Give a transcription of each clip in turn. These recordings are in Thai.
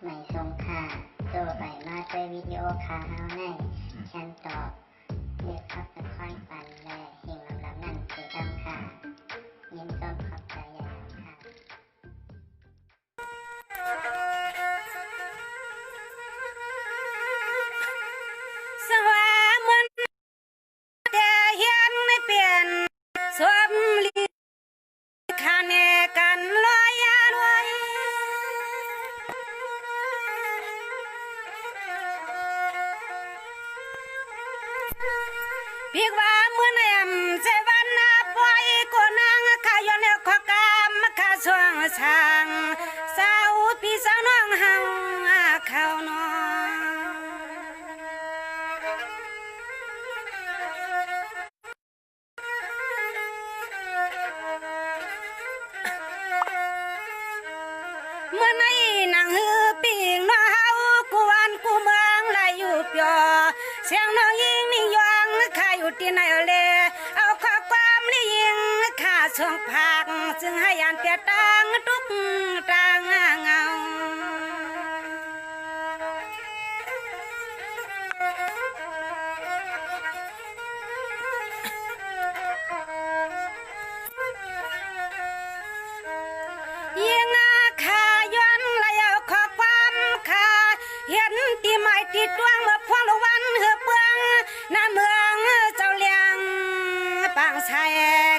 ไม่ทรงค่าตัวใบมาด้วยวิดีโอคาเฮาในฉันตอบเลือกขับตะค่อยปันและเฮงลำนั่นคือดำค่ะยินต้นขอบใจอย่างค่ะสว่ามันแต่เฮียนไม่เปลี่ยนสวมลีคาเนกันลอยลอยพี่ว่ามือแนมเจวันนาปล่อยกูนางข้าย้อนแล้วขอกามข้าสวงช่างสาวพี่สาวน้องเฮาเขานอนเมื่อในนางฮือปิงน้อเฮากูวันกูเมืองไหลอยู่เปียเสียงน้องยิงนี่ยวงข้าอยู่ที่ไหนเลเอาข้อความนี่ยิงข้าช่วงพักจึงให้ยานเปียตังทุกตังเงายิงข้าย้อนไหลเอาข้อความข้าเห็นตีไม้ตีดวงเมื่อพวงละวันเหือเปืองหน้าเมืองเจ้าเลี้ยงปางชาย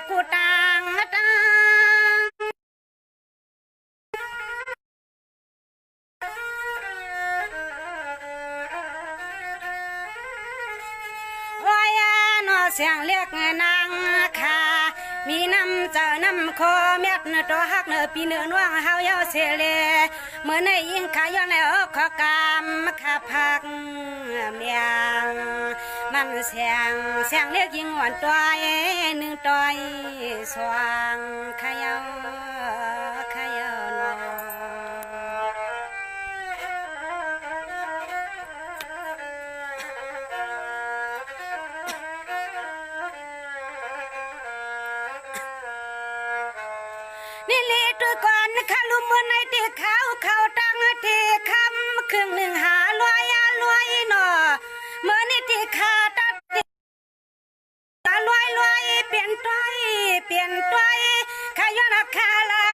กูตังตังโอ้ยนอเสียงเรียกนางค่ะมีน้ำเจอน้ำคอเม็ดเนื้อตัวหักเนื้อปีเนื้อน่วงเฮาเยาเสเลเมื่อในยิงขายย้อนแล้วขอกามข้าพักเมียงมันเสียงเรียกยิงหวานตัวหนึ่งตัวสว่างขยาวนอนี่ลีตัวก่อนข้าลุมเมื่อในที่เขาตั้งที่คำครึ่งหนึ่งหาลอยหนอเมื่อนี่ที่ขาตัดตาลอยเปลี่ยนตัวข้าย้อนข้าละ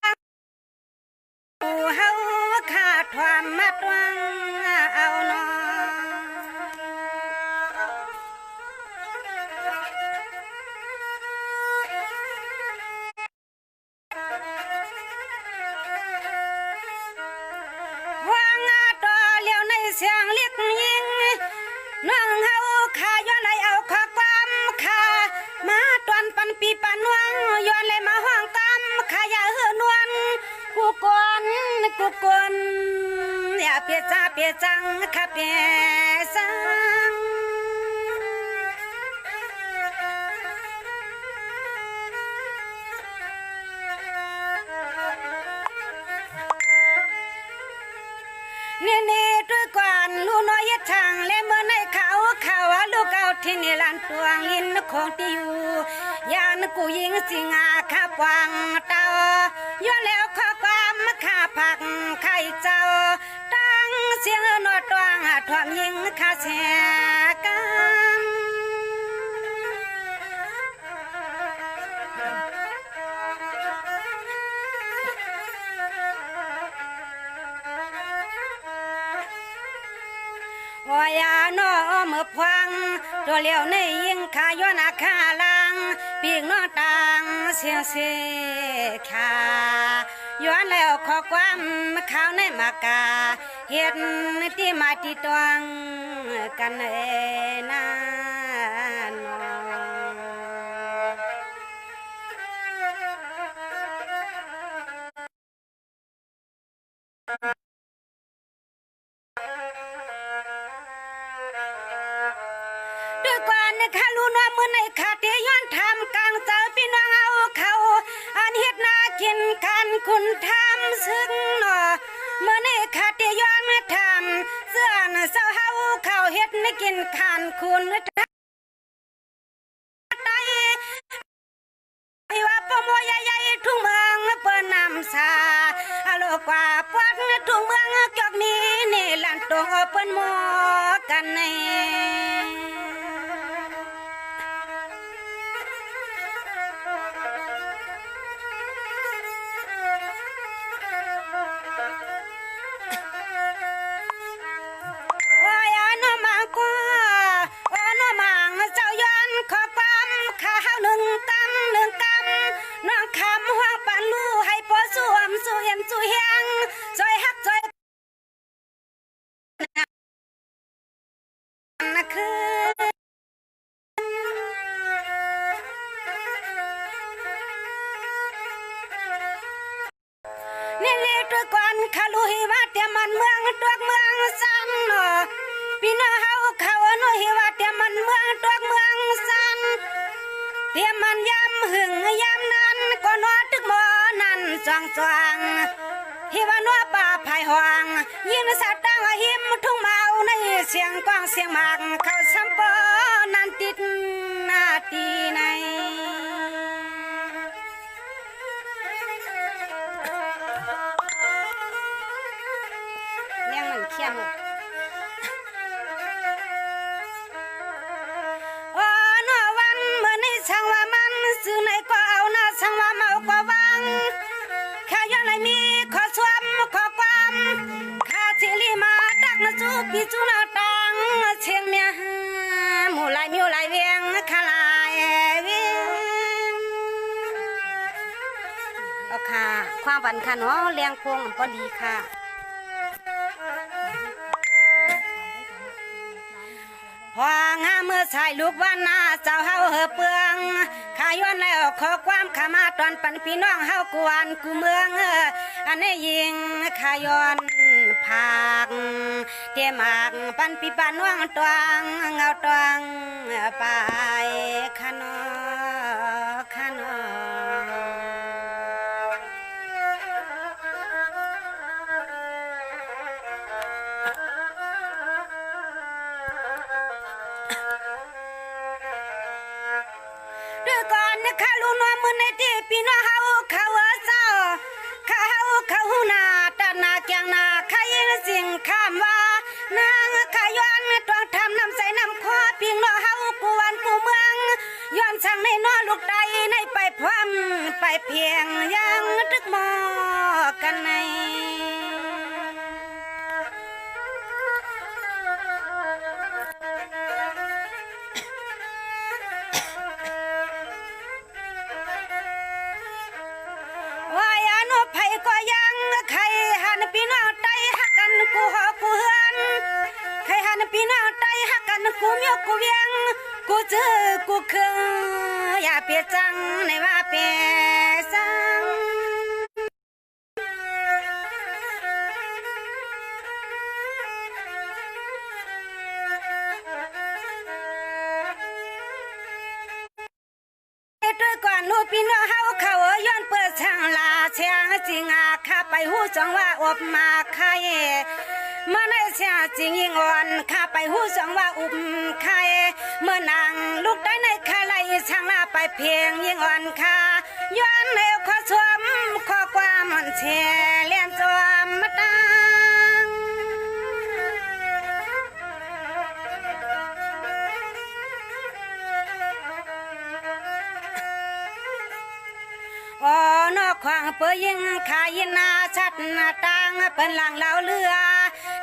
เฮาข้าทวามมาตวังเอาหนอเสียงเรียกยิงน้องเฮาข้าย้อนเลยเอาข้อความข้ามาตวนปันปีปันวงย้อนเลยมาห้องกำข้าอย่าเหือนวลกูกวนอย่าเปียจังข้าเปียสังนี่ด้วยกวนลูน้อยทางและเมื่อในเขาลูกเอาที่นี่ลันตวงลินของที่อยู่ยานกูยิงสิงาข้าปวังเต้าย้อนแล้วข้อความข้าผักไข่เจ้าตั้งเสียงนวดตวงทวงยิงข้าเสียกันว่ายาโนเมื่อพวังตัวเลี้ยวในยิงขาย้อนขาลังปีกนอต่างเสียขาย้อนแล้วขอความข้าวในมากาเห็ดที่มาที่ตวงกันนานด้วยกว่าในข้ารู้ว่าเมื่อในขาเตียย้อนทำกลางเจอพี่น้องเอาเขาอันเฮ็ดนากินกันคุณทำซึ่งหนอเมื่อในขาเตียย้อนทำเสื้อเศร้าเฮาเขาเฮ็ดในกินขันคุณว่าปมวยใหญ่ทุ่งเมืองเปิ้นน้ำสาอโลกว่าปวดทุ่งเมืองเกี่ยวนี้ งเอาเปิ้นหมอกันในขอความข้าวหนึ่งกำน้องคำหัวปันลูให้พอสวมสู่เห็นสู่เฮียงซอยฮักซอยนะคือนี่เลยตัวก่อนข้าลุยว่าเตรียมมันเมืองตัวเมืองสันพี่น้องเฮาเขาหนุ่ยว่าเตรียมมันเมืองตัวเมืองสันเตรียมมันยำหึงยำนั้นก็นอตึกหมอนั่นจวงฮิวานัวป่าภายห้องยินสัตว์ตั้งหิมทุ่งเมาในเสียงกว้างเสียงหมากเขาสัมปอนันติดนาทีในเลี้ยงมันเขี้ยมช่างว่ามันซื้อไหนก็เอาหน้าช่างว่าเมาก็วังข้าย้อนไหนมีขอสวมขอความข้าเชลีมาดักนะจูปีจูนาตังเชียงเมียหมู่ลายมิวลายเวียงข้าลายเวียงเอาค่ะความหวานค่ะเนาะเลี้ยงพวงก็ดีค่ะพองาเมื่อชายลูกวันนาเจ้าเฮาเฮเปืองข้าย้อนแล้วขอความขามาตอนปันพี่น้องเฮากวนกูเมืองอันนี้ยิงข้าย้อนผากเตี้ยมากปันปีปานว่างตวงเงาตวงไปขนอข้าลูน้อมือในที่พี่น้องเฮาเขาเศร้าเขาหน้าตาหน้าเกียงหน้าข้ายินสิ่งข้ามว่านางข้าย้อนต้องทำน้ำใสน้ำคอพี่น้องเฮากูวันกูเมืองย้อนสั่งในน้อลูกใดในไปพร้อมไปเพียงยังตึกหมอกันในไผก็ยังใครหันพี่น้องไตหักกันกูหอกูเฮือนใครหันพี่น้องไตหักกันกูเมียวกูเวียงกูเจอกูคืออย่าเปียจังในว่าเปียจังด้วยก่อนลูกพี่น้องเฮาเขาย้อนเปิดช่างลาเชียงจริงอาข้าไปหูจังว่าอบมาไข่เมื่อในเชียจริงยิงอ่อนข้าไปหูจังว่าอุบไข่เมื่อนางลูกได้ในไข่ไหลช่างลาไปเพียงยิงอ่อนข้าย้อนเอวขอสวมขอความมันเชียเลี้ยนสวมมาตังนอกขวางเปื่อยิงขายินนาชัดหน้าต่างเป็นหลังเล่าเรือ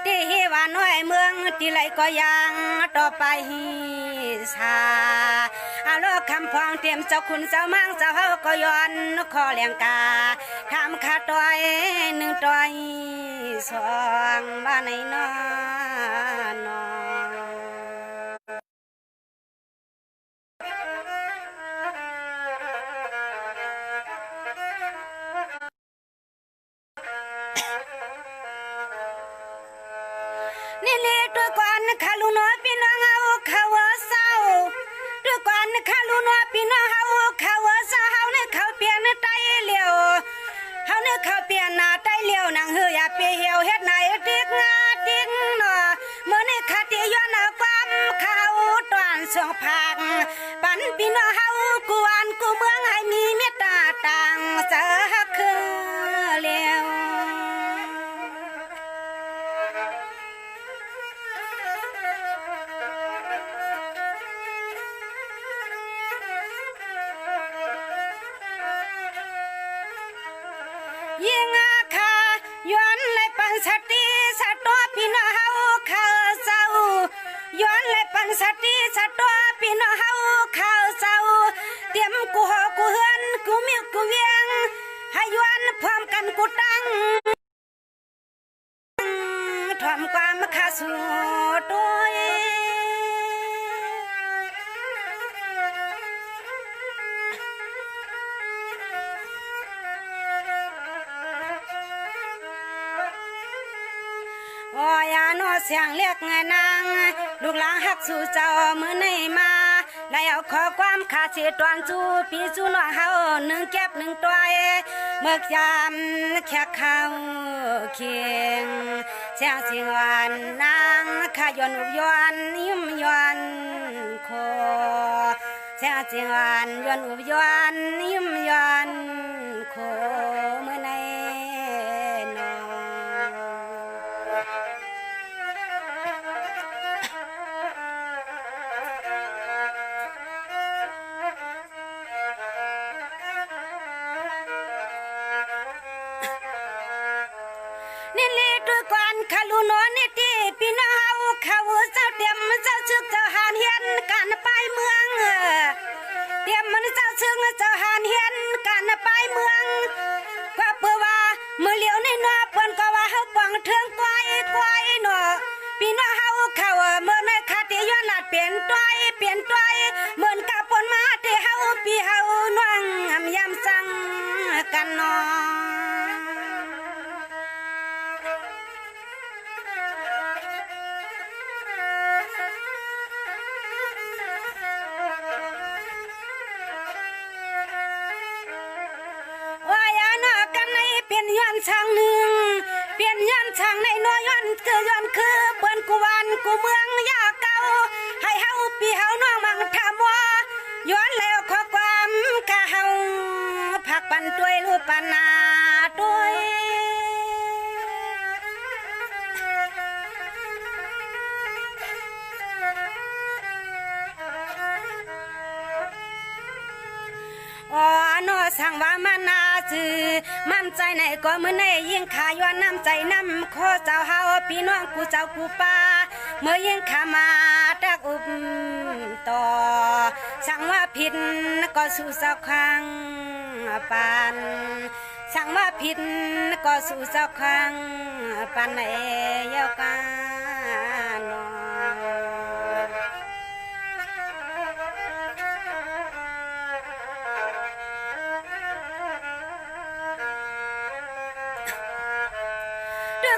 ที่ว่าน้อยเมืองที่ไหลก็ยังต่อไปสาอาโลกคำพองเตรียมเจ้าคุณเจ้ามังเจ้าเฮาก็ย้อนขอเลี้ยงกาทำขาต่อยหนึ่งต่อยสองว่าในนอนนี่เลยตัวก่อนข้าลูน้อยพี่น้องเอาเขาเศร้าตัวก่อนข้าลูน้อยพี่น้องเอาเขาเศร้าเฮาเนี่ยเขาเปลี่ยนไตเหลียวเฮาเนี่ยเขาเปลี่ยนหน้าไตเหลียวนางเฮืออย่าเปเหี่ยวเฮ็ดไหนติ๊กงาติ๊กหนอเมื่อนี่ขาติย้อนความเขาตอนสองพักปันพี่น้องเฮากูวันกูเมืองให้มีเมตตาต่างเจอฮักคือเหลียว กูตั้งทอมความข้าสู่ด้วยโอ้ยานอเสียงเรียกไงนางลูกหลานหักสู่เจ้ามือในมาได้เอาขอความขาดเสียตอนจูปีจูน้องเฮาหนึ่งแก็บหนึ่งตัวเมื่อยามแค่เขาเคียงเสียงสิงวันนางข้าย้อนอุบย้อนยิ้มย้อนคอเสียงสิงวันย้อนอุบย้อนยิ้มย้อนคอเมื่อในนอนี่ลีด้วยกันขลุนอนนี่ตีพี่น้องเขาเจ้าเตรียมเจ้าชึกเจ้าหานเฮียนกันไปเมืองเตรียมมันเจ้าชึกเจ้าหานเฮียนกันไปเมืองเพราะเปื่อว่ามือเหลียวในนัวเปิ้นก็ว่าเฮาปังเทิงก้อยหนอพี่น้องเฮาเขาเมื่อในคาติย้อนลาดเปลี่ยนต้อยเหมือนกับปนมาที่เฮาพี่เฮาน่วงยำสั่งกันนอช่างหนึ่งเปลี่ยนย้อนช่างในน้อยย้อนคือเปิ้นกูวันกูเมืองยาเก่าให้เฮาพี่เฮาน้องมังทำว่าย้อนแล้วขอความกะเฮาผักปันด้วยรูปปานาด้วยอ๋อนอสั่งว่ามันนาจือมั่นใจในก็มือในยิ่งขาย้อนน้ำใจน้ำข้อเจ้าเฮาพี่น้องกูเจ้ากูป้าเมื่อยิ่งขามาตักอุบต่อสั่งว่าผิดก็สู่สักครั้งปานสั่งว่าผิดก็สู่สักครั้งปานในเยากัน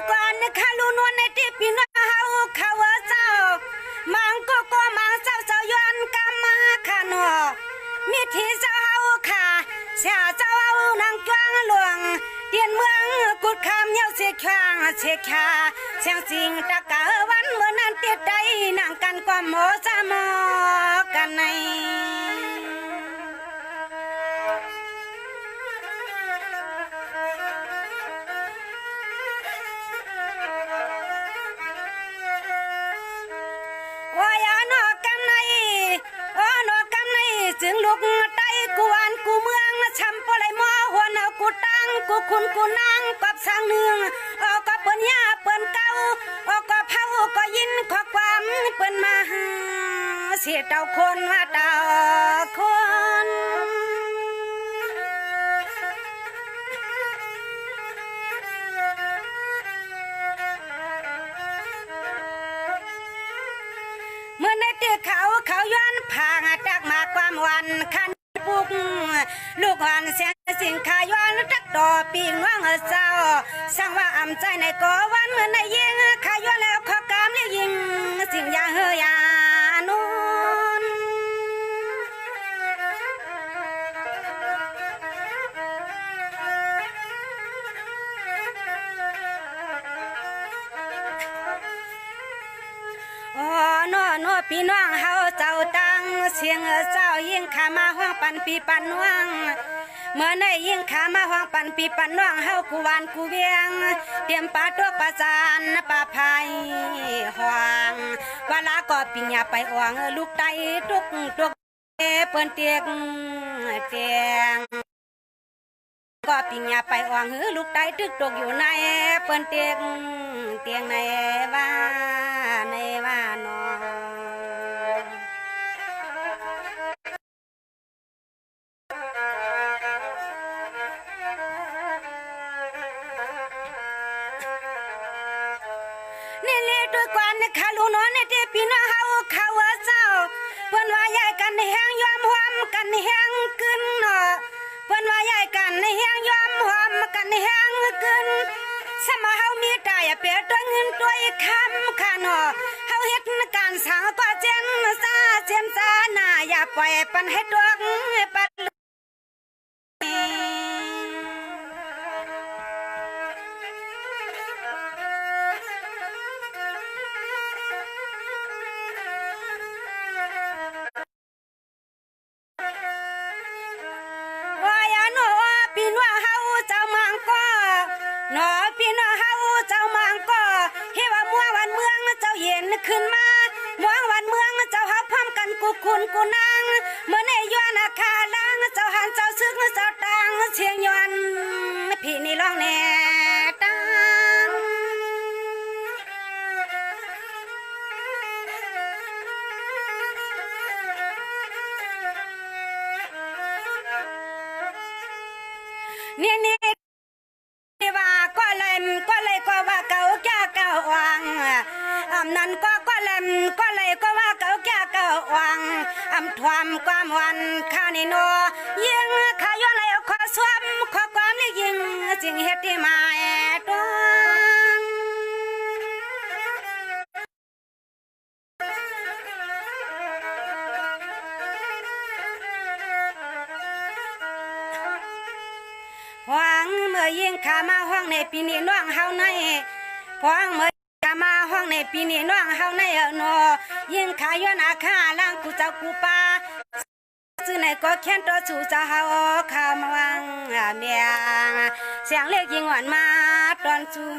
นก่อนข้าลูนวลในที่พี่น้องเฮาเขาเจ้ามังก็มังเจ้าย้อนกำมาขานอมีที่เจ้าเฮาค่ะเสียเจ้าเอานางกลางหลวงเตียนเมืองกุดคำเยาเสียข้างเสียขาเสียงจริงตะกะวันเมื่อนั้นเตียดใจนางกันความโมจะมอกันในจึงลุกไตกูวันกูเมืองช้ำปลายมอหัวเนากูตั้งกูคุณกูนางกับสร้างเนืองก็เปิ้นยาเปิ้นเก่าก็เผาก็ยินขอความเปิ้นมาเสียเต่าคนว่าเต่าคนเมื่อในเตือเขาย้อนผ่างจากมาความวันคันปุกลูกหอนเสียงสิ่งขาย้อนตักต่อปีงว่างเจ้าสั่งว่าอ่ำใจในก่อวันเมื่อในยิงขาย้อนแล้วขอกามเลยยิงสิ่งยาเฮยานุนนัวพี่น้องเฮาเจ้าตั้งเสียงเจ้ายิ่งขามาห้องปันปีปันน่วงเมื่อในยิ่งขามาห้องปันปีปันน่วงเฮากูวานกูเวียงเตรียมปลาตัวปลาจานปลาพายห่วงเวลาก็ปิญญาไปอ่วงลูกไตตุกเปิ้นเตียงก็ปิญญาไปอ่วงลูกไตตึกตกอยู่ในเปิ้นเตียงในว่านอ เ ด้วยกวนขาลูนอนที่พี่น้องเฮาเขาเจ้าเพิ่นว่าใหญ่กันแห้งยอมหอมกันแห้งกึนเนาะเพิ่นว่าใหญ่กันแห้งยอมหอมกันแห้งกึนสมาเฮามีตายเปียตัวเงินตัวคำค่ะเนาะเฮาเฮ็ดการสร้างก็เจนซาเจมซาหน้าอย่าปล่อยปันให้ดวงปันขึ้นมาหวังวันเมืองเจ้าฮับพร้อมกันกูคุณกูนางเมื่อในย้อนอาคาล้างเจ้าหันเจ้าซึกเจ้าตังเชียงย้อนพี่นี่ร้องแน่ตังนี่ว่าก็เลยก็ว่าเก่าแก่เก่าวังนั่นก็เลยก็ว่าเก่าแก่เก่าวังทวมความวันข้านี่โนยิงข้าย้อนเลยขอสวมขอความเลยยิงจริงเฮ็ดที่มาตัวหวังเมื่อยิงข้ามาห้องในปีนี้น้องเฮาในหวังเมื่อมาห้องในปีนี้น้องเฮาในนอยิงขาย้อนอาคาล่างกูเจ้ากูป่าซื้อในก็แค้นตัวสู่เจ้าเฮาข้ามวังเมียงเสียงเล็กยิงหวานมาตอนสู้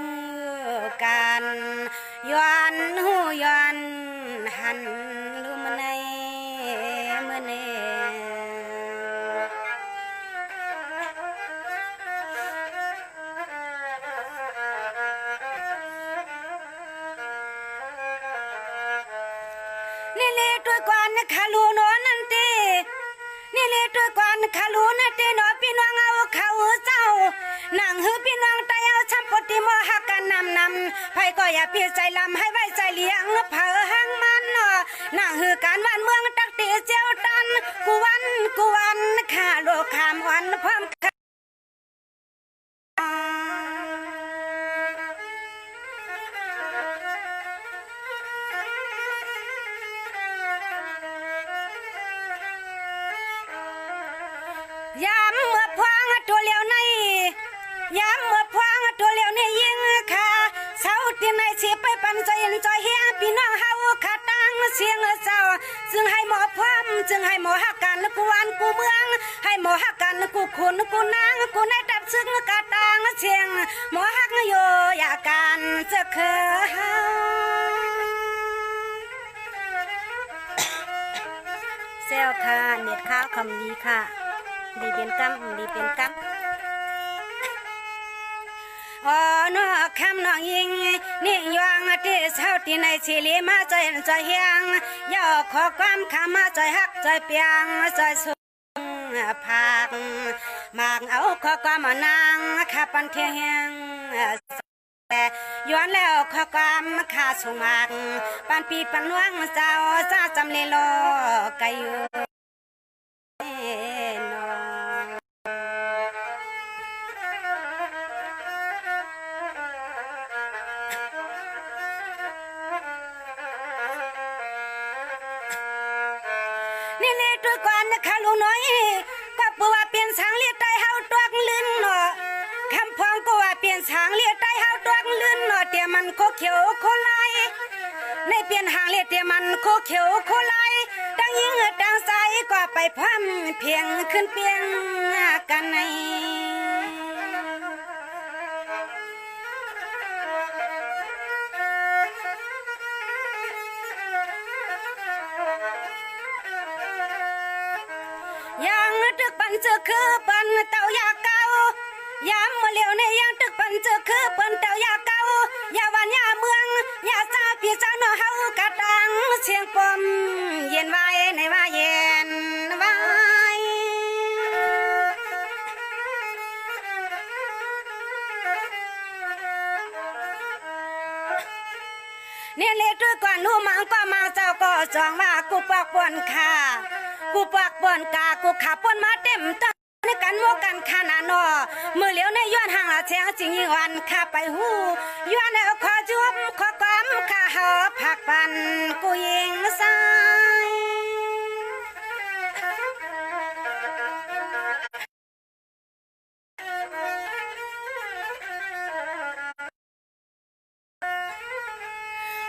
กันย้อนหูย้อนหันลืมในเมื่อในขาลูนอนนั่นตีนี่เลยตัวก่อนขาลูนั่นตีนอพี่น้องเอาเขาเจ้านางหือพี่น้องตายเอาช้ำปฏิโมหักกันนำไผก็อย่าพี่ใจลำให้ไว้ใจเลี้ยงเผอหังมันเนาะนางหือการบ้านเมืองตักตีเจียวตันกูวันข้าโลกขามวันพร้อมยามเมื่อพวงตัวเหลียวในยามเมื่อพวงตัวเหลียวในยิงค่ะเสาที่ในสิไปปั่นใจเย็นใจเฮียพี่น้องเฮาขาตั้งเสียงเจ้าจึงให้หมอพร้อมจึงให้หมอหักกันกูวันกูเมืองให้หมอหักกันกูคุณกูนางกูในดับซึ่งกาตั้งเสียงหมอหักโยอยากกันจะเคยเฮาเซลค่ะเน็ตข้าวคำดีค่ะดีเป็นกำดีเป็นกำอ๋อนอคำน้องยิงนี่ยองที่เช้าที่ในชีลีมาใจใจเฮียงย่อขอความคำมาใจฮักใจเปียงใจสุผักมากเอาขอความนางข้าปันเทียงย้อนแล้วขอความข้าสงมากปันปีปันว่างเจ้าจ้าจำเลยโลกายอยู่นี่เลยตัวก่อนข้าลูน้อยก็ปัวเปลี่ยนทางเลียดใต้เฮาตัวลื่นเนาะคำพองก็ว่าเปลี่ยนทางเลียดใต้เฮาตัวลื่นเนาะเดี๋ยวมันโคเขียวโคไลในเปลี่ยนหางเลียดเดี๋ยวมันโคเขียวโคไลดังยิงดังใจก็ไปพร้ำเพียงขึ้นเพียงกันในยังตึกปันเจอคือปันเต่ายาเก่ายามเมื่อเลี้ยวในยังตึกปันเจอคือปันเต่ายาเก่ายาวันยาเมืองยาซาพี่เจ้าเนาะเฮากะตังเสียงปมเย็นไว้ในว่าเย็นไว้ เนี่ยเล็กด้วยก่อนหนูมังก็มาเจ้าก็จองว่ากูปอกป่วนค่ะกูปอกป่วนกากูขับป่วนมาเต็มตั้งในกันโมกันขนาดนอมือเหลียวในย้อนห่างละแทงจริงวันข้าไปหูย้อนเอาขอจุบขอกอมข้าหอผักปันกูยิงสาย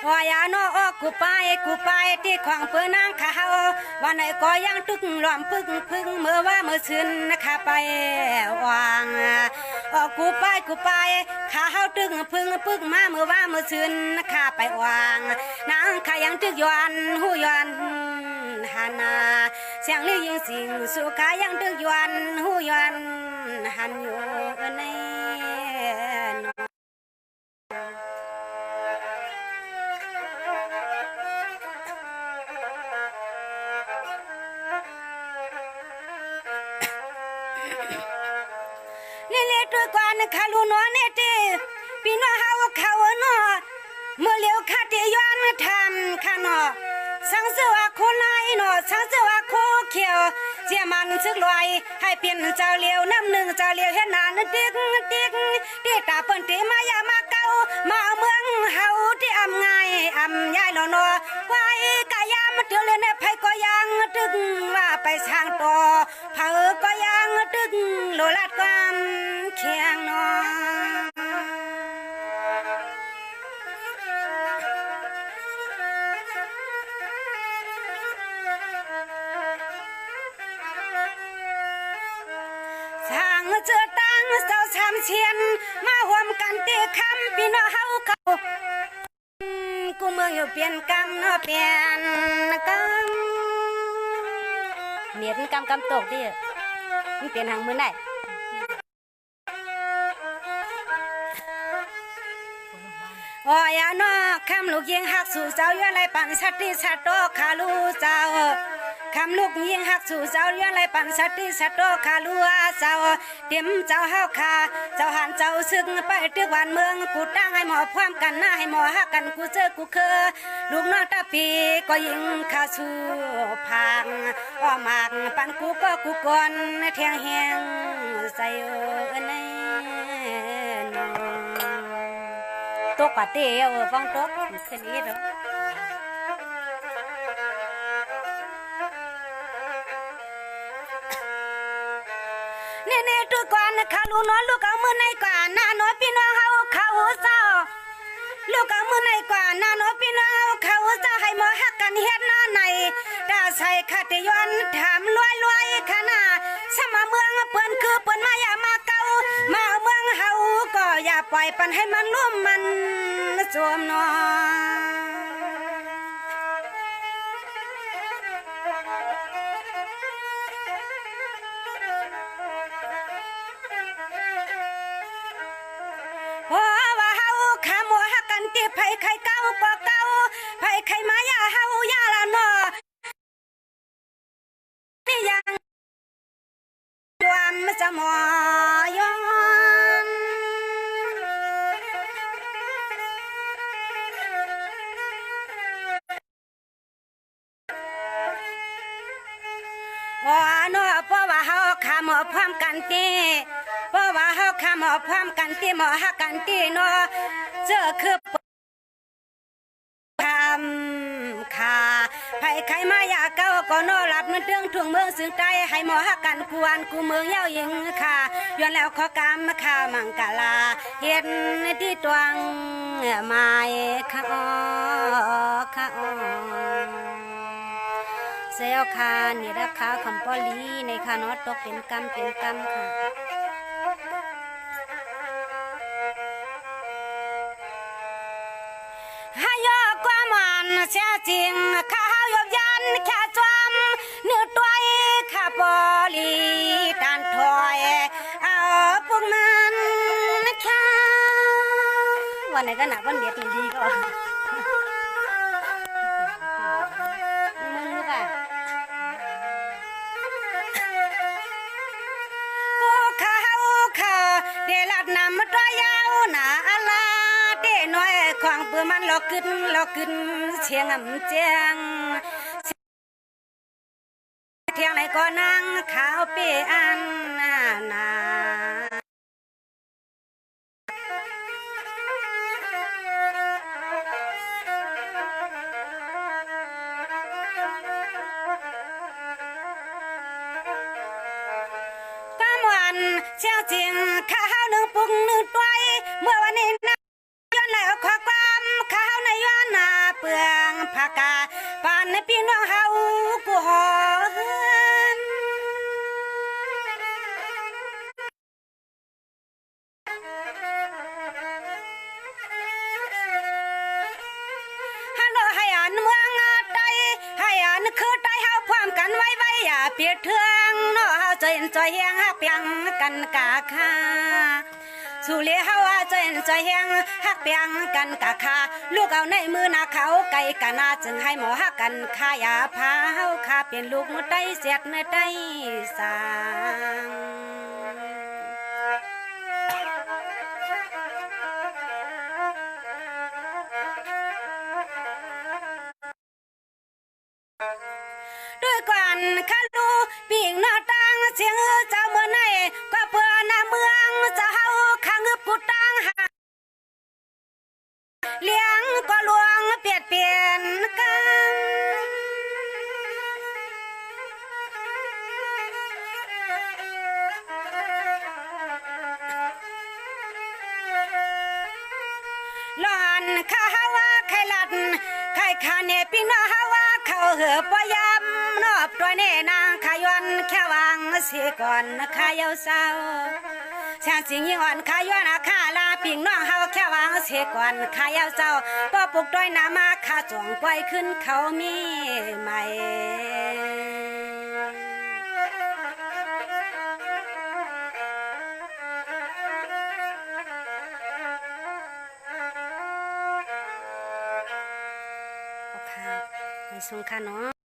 ว่าอย่านอกูไปที่ของเปื้อนนางเขาวันไหนก็ยังตึกหลอมพึ่งเมื่อว่าเมื่อซึนนะคะไปวางกูไปข้าเฮาตึกพึ่งมาเมื่อว่าเมื่อซึนนะคะไปวางนางข้ายังตึกย้อนหูย้อนหานาเสียงลี่ยิงสิ่งสุขายังตึกย้อนหูย้อนหันอยู่ในตัวกวนขาลูนอเนติปีนอเฮาเขาเนอเมื่อเลี้ยวคาเตียนทำขานอสังเสือโคไลนอสังเสือโคเขียวเจียมันซึกลอยให้เปลี่ยนเจ้าเลี้ยวน้ำหนึ่งเจ้าเลี้ยวเห็นนานติ๊กที่ตาเปิ้นตีมายามาเก่ามาเมืองเฮาที่อำไงอำยายนอนอไว้กายามาเตือนเลยเนี่ยไผก็ยังตึกว่าไปทางต่อเผาก็ยังตึกโลลาดความเคียงนอเจอตังเจ้าสามเชียนมาห่วมกันเตะคำพี่น้องเฮาเขากูเมืองอยู่เปลี่ยนกรรมเนาะเปลี่ยนกรรมเมียนกรรมตกดิมันเปลี่ยนทางมือไหนโอ้ยน้อคำลูกยิงหักสู่เจ้าย้อนไรปั่นสัตติสัตโตขาลูเจ้าคำลูกยิงหักสู่เจ้าย้อนไรปั่นสัตติสัตโตขาลูเจ้าเต็มเจ้าเฮาคาเจ้าหันเจ้าซึกไปตึกวันเมืองกูตั้งให้หมอพร้อมกันหน้าให้หมอหักกันกูเจอกูเคอลูกน้องตาปีก็ยิงขาสู่พังอ้อมากปั่นกูก็กูก่อนเทียงแหงใส่ในตกกะเตี้ยวฟังตกขึ้นอีกแล้วเนี่ยตัวก่อนขาลูน้อยลูกเอามือในกว่าหน้าน้อยพี่น้องเฮาเขาเศร้าลูกเอามือในกว่าหน้าน้อยพี่น้องเฮาเขาเศร้าให้หมอหักกันเฮ็ดหน้าในตาใส่คาติย้อนถามรวยขนาดสมาเมืองเปิ้นคือเปิ้นมาอย่ามาเก่ามาเมืองเฮาก็อย่าปล่อยปันให้มันลุ่มมันสวมนอไผไข่เก้าก็เก้าไผไข่มายาเฮายาละนอนี่ยังดวมจะมอยอนว่านอเพราะว่าเฮาขาหมอพร้อมกันตีเพราะว่าเฮาขาหมอพร้อมกันตีหมอหักกันตีนอเจอคือค่ะไผใครมาอยากเก้าก็นอหลับมันเรื่องทุ่งเมืองซึ่งใจให้หมอหักกันกวนกูเมืองเย้ายิงค่ะย้อนแล้วขอกรรมค่ะมังกาลาเห็นที่ตวงไม้ค่ะค่ะเซลค่ะนี่ราคาคำปอลีในคานอตกเป็นกรรมค่ะให้ยกความมันเสียจริงข้าวยบยันแค่จวมเนื้อตัวข้าปอลีตันถอยเอาพวกมันค่ะวันไหนก็หนักวันเดียวตีดีก็มึงป่ะพวกข้าเดลัดนำตัวยาวหนาอะไรเดน้อย ของเปื้อมันหลอกขึ้นเชียงอ่ำเจียงเที่ยงไหนก็นั่งขาวเปีอันนาเชี่ยวจริงข้าวหนึ่งปุงหนึ่งตัวเมื่อวันนี้นะย้อนแล้วขอความข้าวในย้อนนาเปลืองผักกาปานในพี่น้องเฮากูหอฮัลโหลให้อ่านเมืองใดให้อ่านคือใดเฮาพร้อมกันไว้อย่าเปียกเทืองเนาะเฮาใจใจเฮียงฮักเปียงกันกะค่าสู่เลี้ยเฮาใจเฮียงฮักเปียงกันกะค่าลูกเอาในมือนาเขาไก่กะนาจึงให้หมอฮักกันค่าอย่าพาเฮาค่าเป็นลูกมือใดเสียดมือใดสางด้วยกันข้าลูปีงหน้าตังเสียงเจ้าเมื่อไหนก็เพื่อหน้าเมืองจะเฮาข้างึบกูตังหาเลี้ยงก็ลวงเปลี่ยนกันหลอนข้าว่าใครลัดใครขาเนปิงน้อฮาว่าเขาเหือปยำนอบตัวเนนางขายวันแค่วางเสียก่อนขายาวเศร้าแสนสิงยิ่งอ่อนขายวันอาคาลาปิงน้องเฮาแค่วางเสียก่อนขายาวเศร้าป้อปลุกด้วยน้ำมาขาจ่องปล่อยขึ้นเขามีใหม่ไม่ส่งค่ะเนาะ